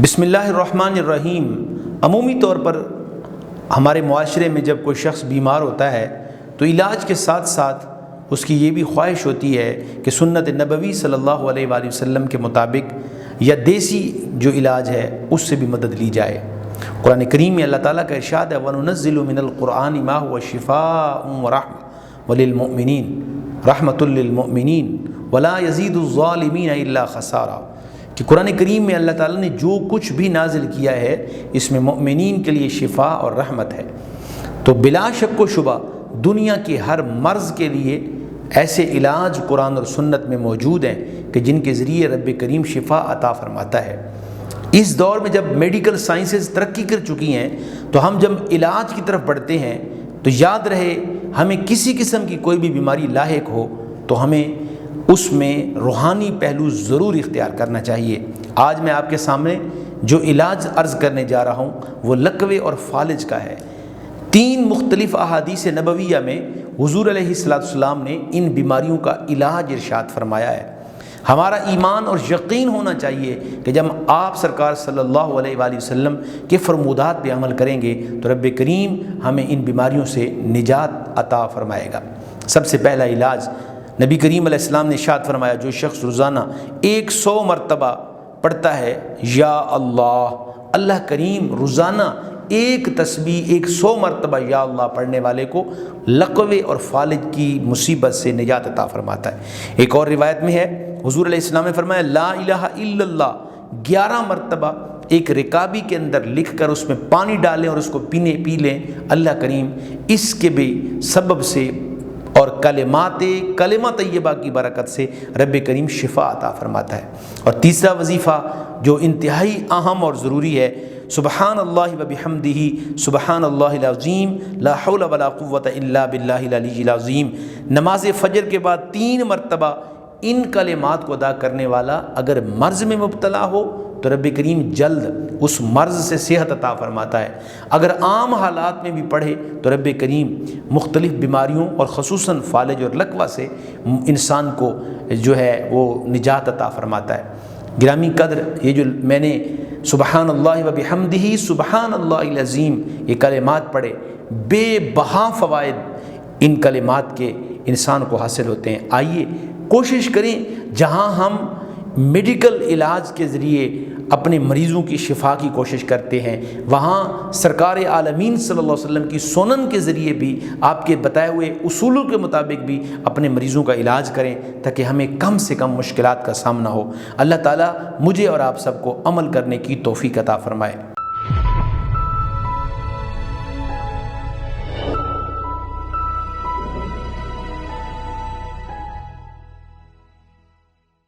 بسم اللہ الرحمن الرحیم۔ عمومی طور پر ہمارے معاشرے میں جب کوئی شخص بیمار ہوتا ہے تو علاج کے ساتھ ساتھ اس کی یہ بھی خواہش ہوتی ہے کہ سنت نبوی صلی اللہ علیہ وآلہ وسلم کے مطابق یا دیسی جو علاج ہے اس سے بھی مدد لی جائے۔ قرآن کریم میں اللہ تعالیٰ کا ارشاد ہے وَنُنَزِّلُ مِنَ الْقُرْآنِ مَا هُوَ شِفَاءٌ وَرَحْمَةٌ وَلِلْمُؤْمِنِينَ رحمۃ للمؤمنین ولا یزید الظالمین الا خسارا، کہ قرآن کریم میں اللہ تعالیٰ نے جو کچھ بھی نازل کیا ہے اس میں مؤمنین کے لیے شفا اور رحمت ہے۔ تو بلا شک و شبہ دنیا کے ہر مرض کے لیے ایسے علاج قرآن اور سنت میں موجود ہیں کہ جن کے ذریعے رب کریم شفا عطا فرماتا ہے۔ اس دور میں جب میڈیکل سائنسز ترقی کر چکی ہیں تو ہم جب علاج کی طرف بڑھتے ہیں تو یاد رہے ہمیں کسی قسم کی کوئی بھی بیماری لاحق ہو تو ہمیں اس میں روحانی پہلو ضرور اختیار کرنا چاہیے۔ آج میں آپ کے سامنے جو علاج عرض کرنے جا رہا ہوں وہ لقوے اور فالج کا ہے۔ 3 مختلف احادیث نبویہ میں حضور علیہ السلام نے ان بیماریوں کا علاج ارشاد فرمایا ہے۔ ہمارا ایمان اور یقین ہونا چاہیے کہ جب آپ سرکار صلی اللہ علیہ وآلہ وسلم کے فرمودات پہ عمل کریں گے تو رب کریم ہمیں ان بیماریوں سے نجات عطا فرمائے گا۔ سب سے پہلا علاج نبی کریم علیہ السلام نے ارشاد فرمایا، جو شخص روزانہ 100 مرتبہ پڑھتا ہے یا اللہ، اللہ کریم روزانہ ایک تسبیح 100 مرتبہ یا اللہ پڑھنے والے کو لقوے اور فالج کی مصیبت سے نجات عطا فرماتا ہے۔ ایک اور روایت میں ہے حضور علیہ السلام نے فرمایا لا الہ الا اللہ 11 مرتبہ ایک رکابی کے اندر لکھ کر اس میں پانی ڈالیں اور اس کو پی لیں، اللہ کریم اس کے بھی سبب سے اور کلمہ طیبہ کی برکت سے رب کریم شفا عطا فرماتا ہے۔ اور تیسرا وظیفہ جو انتہائی اہم اور ضروری ہے، سبحان اللہ وبحمدہ سبحان اللہ العظیم لا حول ولا قوۃ الا باللہ العلی العظیم۔ نماز فجر کے بعد 3 مرتبہ ان کلمات کو ادا کرنے والا اگر مرض میں مبتلا ہو تو رب کریم جلد اس مرض سے صحت عطا فرماتا ہے۔ اگر عام حالات میں بھی پڑھے تو رب کریم مختلف بیماریوں اور خصوصاً فالج اور لقوہ سے انسان کو جو ہے وہ نجات عطا فرماتا ہے۔ گرامی قدر، یہ جو میں نے سبحان اللہ وبحمدہ سبحان اللہ العظیم یہ کلمات پڑھے، بے بہا فوائد ان کلمات کے انسان کو حاصل ہوتے ہیں۔ آئیے کوشش کریں جہاں ہم میڈیکل علاج کے ذریعے اپنے مریضوں کی شفا کی کوشش کرتے ہیں وہاں سرکار عالمین صلی اللہ علیہ وسلم کی سنن کے ذریعے بھی آپ کے بتائے ہوئے اصولوں کے مطابق بھی اپنے مریضوں کا علاج کریں تاکہ ہمیں کم سے کم مشکلات کا سامنا ہو۔ اللہ تعالیٰ مجھے اور آپ سب کو عمل کرنے کی توفیق عطا فرمائے۔